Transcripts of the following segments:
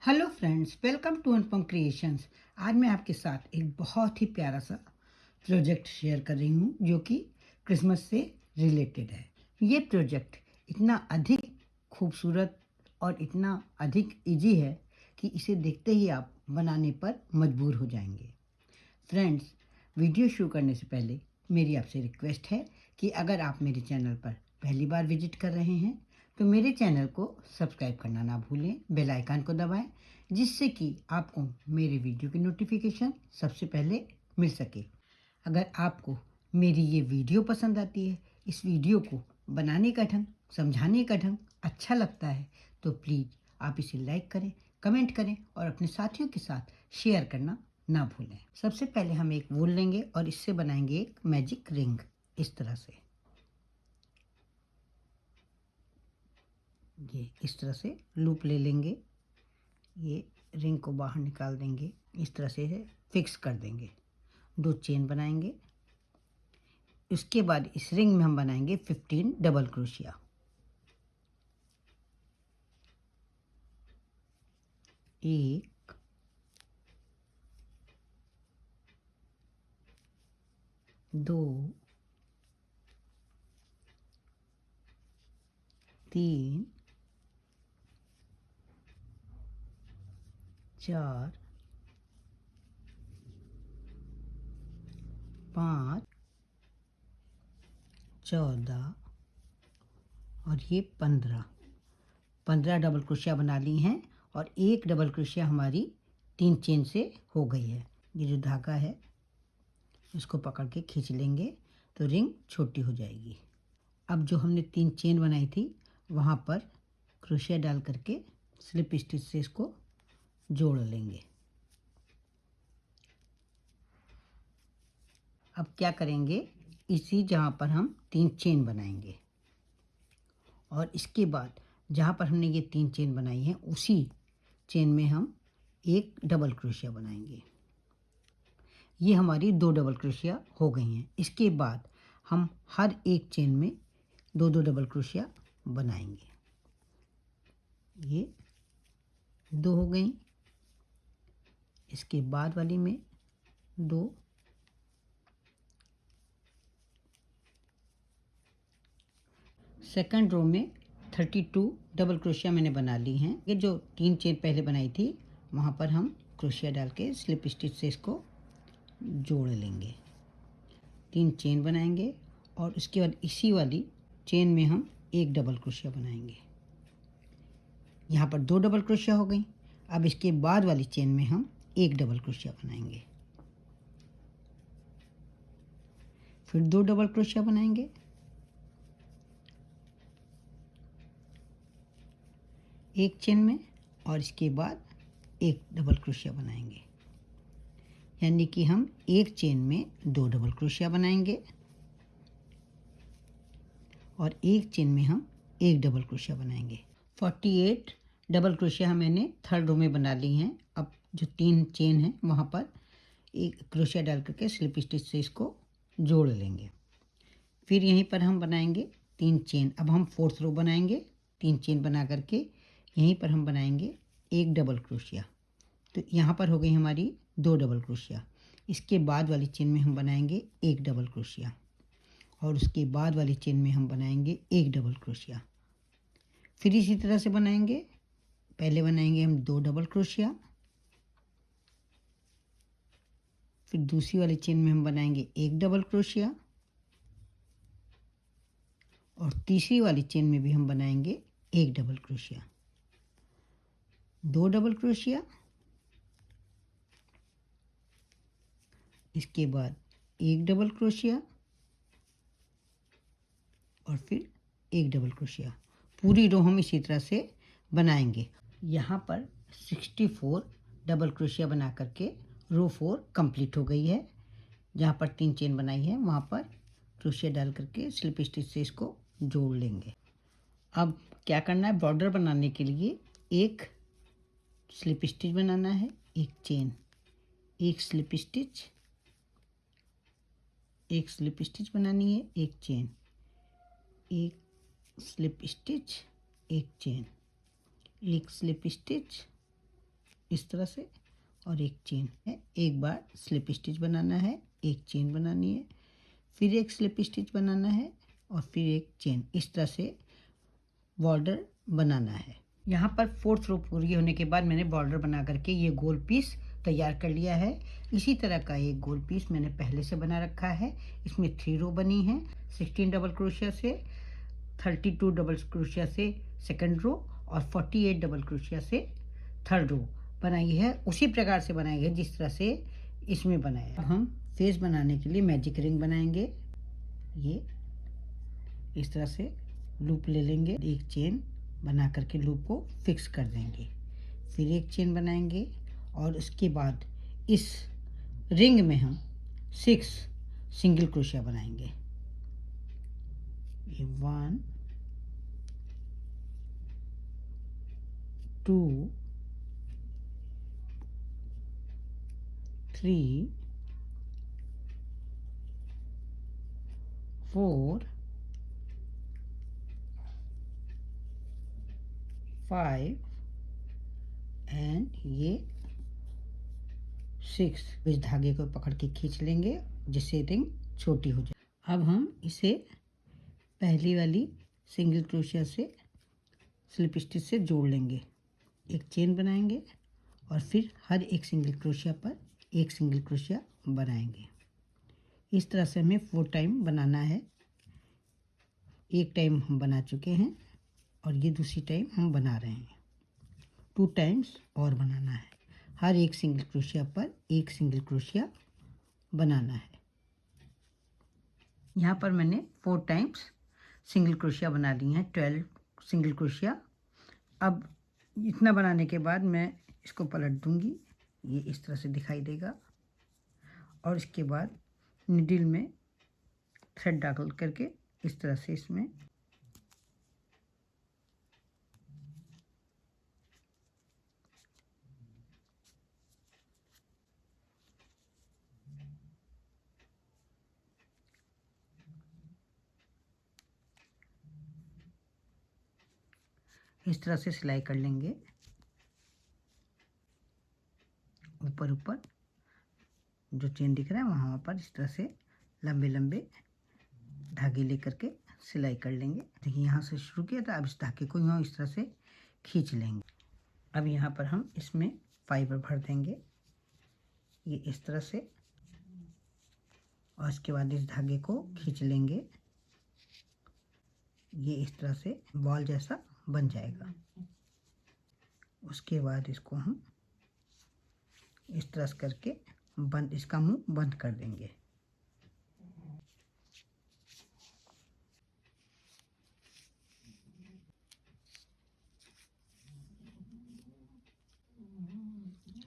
Hello friends, welcome to Anupam creations. आज मैं आपके साथ एक बहुत ही प्यारा सा प्रोजेक्ट शेयर कर रही हूँ जो कि क्रिसमस से रिलेटेड है। ये प्रोजेक्ट इतना अधिक खूबसूरत और इतना अधिक इजी है कि इसे देखते ही आप बनाने पर मजबूर हो जाएंगे। फ्रेंड्स, वीडियो शुरू करने से पहले मेरी आपसे रिक्वेस्ट है कि अगर आप मेरे चैनल पर पहली बार विजिट कर रहे हैं तो मेरे चैनल को सब्सक्राइब करना ना भूलें, बेल आइकन को दबाएं, जिससे कि आपको मेरे वीडियो की नोटिफिकेशन सबसे पहले मिल सके। अगर आपको मेरी ये वीडियो पसंद आती है, इस वीडियो को बनाने का ढंग, समझाने का ढंग अच्छा लगता है तो प्लीज़ आप इसे लाइक करें, कमेंट करें और अपने साथियों के साथ शेयर करना ना भूलें। सबसे पहले हम एक वूल लेंगे और इससे बनाएंगे एक मैजिक रिंग। इस तरह से ये इस तरह से लूप ले लेंगे, ये रिंग को बाहर निकाल देंगे, इस तरह से फिक्स कर देंगे। 2 चेन बनाएंगे। इसके बाद इस रिंग में हम बनाएंगे 15 डबल क्रोशिया। 1 2 3 4 5 14 और ये 15 डबल क्रोशिया बना ली हैं और एक डबल क्रोशिया हमारी 3 चेन से हो गई है। ये जो धागा है इसको पकड़ के खींच लेंगे तो रिंग छोटी हो जाएगी। अब जो हमने 3 चेन बनाई थी वहाँ पर क्रोशिया डाल करके स्लिप स्टिच से इसको जोड़ लेंगे। अब क्या करेंगे, इसी जहाँ पर हम 3 चेन बनाएंगे और इसके बाद जहाँ पर हमने ये 3 चेन बनाई हैं उसी चेन में हम एक डबल क्रोशिया बनाएंगे। ये हमारी 2 डबल क्रोशिया हो गई हैं। इसके बाद हम हर एक चेन में 2 डबल क्रोशिया बनाएंगे। ये 2 हो गई, इसके बाद वाली में 2, सेकंड रो में 32 डबल क्रोशिया मैंने बना ली हैं। ये जो 3 चेन पहले बनाई थी वहाँ पर हम क्रोशिया डाल के स्लिप स्टिच से इसको जोड़ लेंगे। 3 चेन बनाएंगे और उसके बाद इसी वाली चेन में हम एक डबल क्रोशिया बनाएंगे। यहाँ पर 2 डबल क्रोशिया हो गई। अब इसके बाद वाली चेन में हम एक डबल क्रोशिया बनाएंगे, फिर 2 डबल क्रोशिया बनाएंगे, एक चेन में और इसके बाद एक डबल क्रोशिया बनाएंगे। यानी कि हम एक चेन में 2 डबल क्रोशिया बनाएंगे और एक चेन में हम एक डबल क्रोशिया बनाएंगे। 48 डबल क्रोशिया मैंने थर्ड रो में बना ली हैं। अब जो 3 चेन हैं वहाँ पर एक क्रोशिया डाल करके स्लिप स्टिच से इसको जोड़ लेंगे। फिर यहीं पर हम बनाएंगे 3 चेन। अब हम फोर्थ रो बनाएंगे। 3 चेन बना करके यहीं पर हम बनाएंगे एक डबल क्रोशिया। तो यहाँ पर हो गई हमारी 2 डबल क्रोशिया। इसके बाद वाली चेन में हम बनाएंगे एक डबल क्रोशिया और उसके बाद वाली चेन में हम बनाएंगे एक डबल क्रोशिया। फिर इसी तरह से बनाएंगे। पहले बनाएंगे हम 2 डबल क्रोशिया, फिर दूसरी वाली चेन में हम बनाएंगे एक डबल क्रोशिया और तीसरी वाली चेन में भी हम बनाएंगे एक डबल क्रोशिया। 2 डबल क्रोशिया, इसके बाद एक डबल क्रोशिया और फिर एक डबल क्रोशिया। पूरी रो हम इसी तरह से बनाएंगे। यहाँ पर 64 डबल क्रोशिया बना करके रो 4 कंप्लीट हो गई है। जहाँ पर 3 चेन बनाई है वहाँ पर क्रोशिया डाल करके स्लिप स्टिच से इसको जोड़ लेंगे। अब क्या करना है, बॉर्डर बनाने के लिए एक स्लिप स्टिच बनाना है, एक चेन, एक स्लिप स्टिच, एक स्लिप स्टिच बनानी है, एक चेन, एक स्लिप स्टिच, एक चेन, एक स्लिप स्टिच, इस तरह से, और एक चेन है। एक बार स्लिप स्टिच बनाना है, एक चेन बनानी है, फिर एक स्लिप स्टिच बनाना है और फिर एक चेन। इस तरह से बॉर्डर बनाना है। यहाँ पर 4th रो पूरी होने के बाद मैंने बॉर्डर बना करके ये गोल पीस तैयार कर लिया है। इसी तरह का एक गोल पीस मैंने पहले से बना रखा है। इसमें 3 रो बनी है, 16 डबल क्रोशिया से, 32 डबल क्रोशिया से सेकंड रो और 48 डबल क्रोशिया से थर्ड रो बनाई है। उसी प्रकार से बनाई है जिस तरह से इसमें बनाया। अब हम फेस बनाने के लिए मैजिक रिंग बनाएंगे। ये इस तरह से लूप ले लेंगे, एक चेन बना करके लूप को फिक्स कर देंगे, फिर एक चेन बनाएंगे और उसके बाद इस रिंग में हम 6 सिंगल क्रोशिया बनाएंगे। ये 1 2 3 4 5 एंड ये 6। इस धागे को पकड़ के खींच लेंगे जिससे रिंग छोटी हो जाए। अब हम इसे पहली वाली सिंगल क्रोशिया से स्लिप स्टिच से जोड़ लेंगे, एक चेन बनाएंगे और फिर हर एक सिंगल क्रोशिया पर एक सिंगल क्रोशिया बनाएंगे। इस तरह से हमें 4 टाइम बनाना है। एक टाइम हम बना चुके हैं और ये दूसरी टाइम हम बना रहे हैं। 2 टाइम्स और बनाना है। हर एक सिंगल क्रोशिया पर एक सिंगल क्रोशिया बनाना है। यहाँ पर मैंने 4 टाइम्स सिंगल क्रोशिया बना ली हैं, 12 सिंगल क्रोशिया। अब इतना बनाने के बाद मैं इसको पलट दूंगी, ये इस तरह से दिखाई देगा। और इसके बाद निडल में थ्रेड डाल करके इस तरह से इसमें इस तरह से सिलाई कर लेंगे। ऊपर ऊपर जो चेन दिख रहा है वहाँ पर इस तरह से लंबे लंबे धागे लेकर के सिलाई कर लेंगे। देखिए यहाँ से शुरू किया था, अब इस धागे को यहाँ इस तरह से खींच लेंगे। अब यहाँ पर हम इसमें फाइबर भर देंगे, ये इस तरह से, और इसके बाद इस धागे को खींच लेंगे। ये इस तरह से बॉल जैसा बन जाएगा। उसके बाद इसको हम इस तरह से करके बंद, इसका मुंह बंद कर देंगे।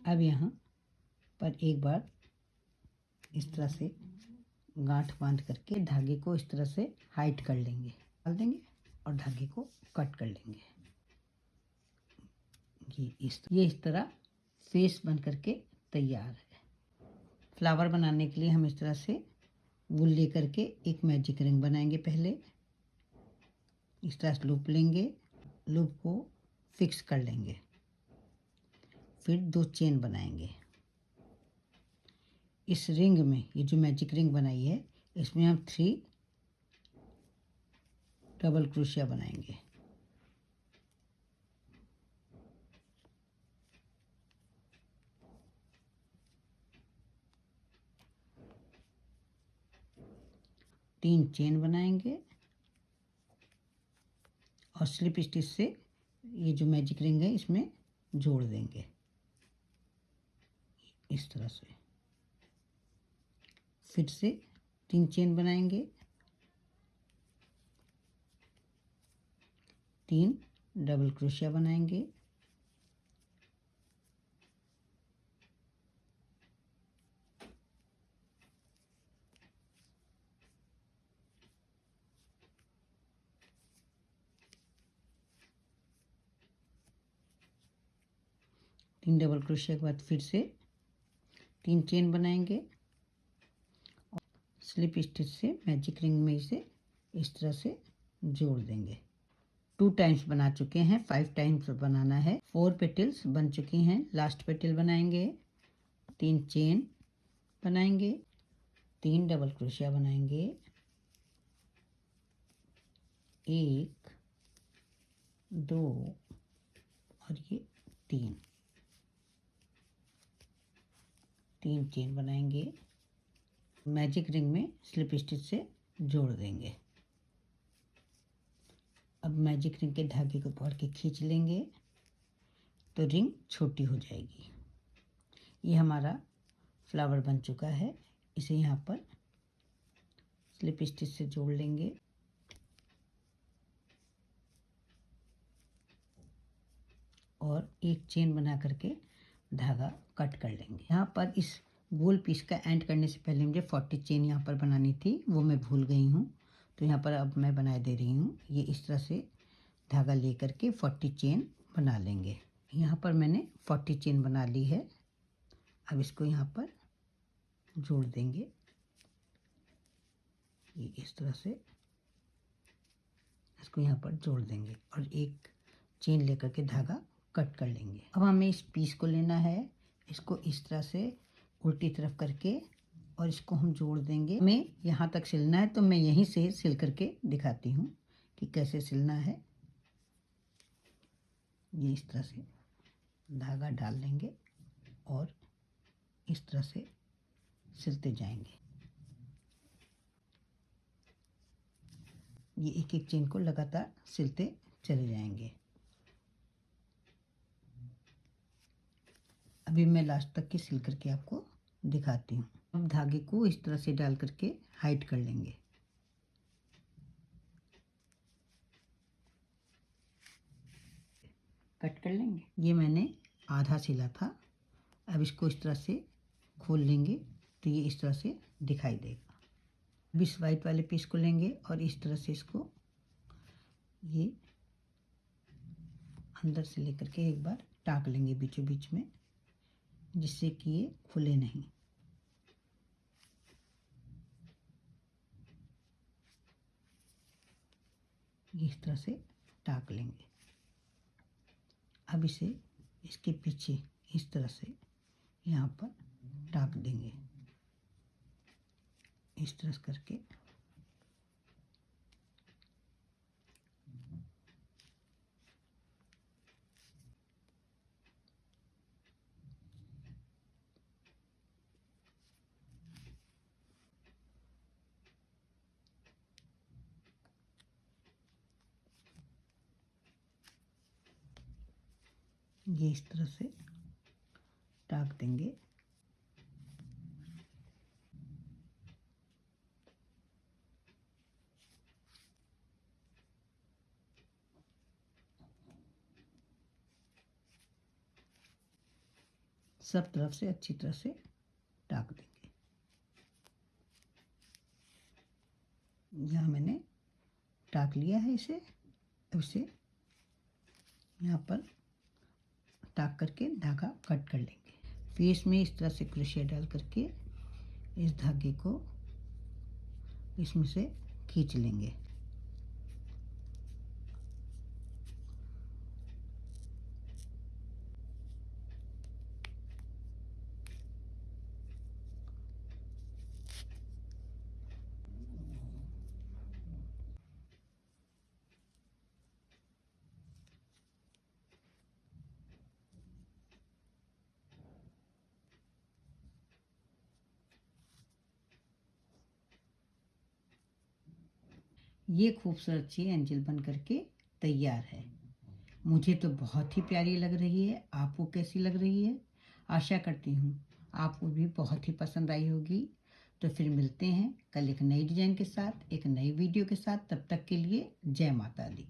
अब यहाँ पर एक बार इस तरह से गांठ बांध करके धागे को इस तरह से हाइट कर लेंगे, डाल देंगे और धागे को कट कर लेंगे। ये इस तरह फेस बन करके तैयार है। फ्लावर बनाने के लिए हम इस तरह से वूल लेकर के एक मैजिक रिंग बनाएंगे। पहले इस तरह से लूप लेंगे, लूप को फिक्स कर लेंगे, फिर 2 चेन बनाएंगे। इस रिंग में, ये जो मैजिक रिंग बनाई है, इसमें हम 3 डबल क्रोशिया बनाएंगे। तीन चेन बनाएंगे और स्लिप स्टिच से ये जो मैजिक रिंग है इसमें जोड़ देंगे इस तरह से। फिर से 3 चेन बनाएंगे, 3 डबल क्रोशिया बनाएंगे, तीन डबल क्रोशिया के बाद फिर से 3 चेन बनाएंगे और स्लिप स्टिच से मैजिक रिंग में इसे इस तरह से जोड़ देंगे। 2 टाइम्स बना चुके हैं, 5 टाइम्स बनाना है। 4 पेटल्स बन चुकी हैं, लास्ट पेटल बनाएंगे, 3 चेन बनाएंगे, 3 डबल क्रोशिया बनाएंगे, 1 2 और ये 3 चेन बनाएंगे, मैजिक रिंग में स्लिप स्टिच से जोड़ देंगे। अब मैजिक रिंग के धागे को पकड़ के खींच लेंगे तो रिंग छोटी हो जाएगी। ये हमारा फ्लावर बन चुका है। इसे यहाँ पर स्लिप स्टिच से जोड़ लेंगे और एक चेन बना करके धागा कट कर लेंगे। यहाँ पर इस गोल पीस का एंड करने से पहले मुझे 40 चेन यहाँ पर बनानी थी, वो मैं भूल गई हूँ, तो यहाँ पर अब मैं बना दे रही हूँ। ये इस तरह से धागा लेकर के 40 चेन बना लेंगे। यहाँ पर मैंने 40 चेन बना ली है। अब इसको यहाँ पर जोड़ देंगे, ये इस तरह से इसको यहाँ पर जोड़ देंगे और एक चेन लेकर के धागा कट कर लेंगे। अब हमें इस पीस को लेना है, इसको इस तरह से उल्टी तरफ करके और इसको हम जोड़ देंगे। हमें यहाँ तक सिलना है तो मैं यहीं से सिल करके दिखाती हूँ कि कैसे सिलना है। ये इस तरह से धागा डाल लेंगे और इस तरह से सिलते जाएंगे। ये एक एक चेन को लगातार सिलते चले जाएंगे। अभी मैं लास्ट तक की सिल करके आपको दिखाती हूँ। अब धागे को इस तरह से डाल करके हाइट कर लेंगे। कट कर लेंगे। ये मैंने आधा सिला था। अब इसको इस तरह से खोल लेंगे तो ये इस तरह से दिखाई देगा। अब इस वाइट वाले पीस को लेंगे और इस तरह से इसको ये अंदर से लेकर के एक बार टाक लेंगे बीचों बीच में, जिससे कि ये खुले नहीं। ये इस तरह से टाक लेंगे। अब इसे इसके पीछे इस तरह से यहाँ पर टाक देंगे, इस तरह से करके। ये इस तरह से टाक देंगे। सब तरफ से अच्छी तरह से टाक देंगे। यहाँ मैंने टाक लिया है इसे। अब इसे यहाँ पर टाक करके धागा कट कर लेंगे। फिर इसमें इस तरह से क्रोशिया डाल करके इस धागे को इसमें से खींच लेंगे। ये खूबसूरत सी एंजल बन करके तैयार है। मुझे तो बहुत ही प्यारी लग रही है। आपको कैसी लग रही है? आशा करती हूँ आपको भी बहुत ही पसंद आई होगी। तो फिर मिलते हैं कल एक नई डिजाइन के साथ, एक नई वीडियो के साथ। तब तक के लिए जय माता दी।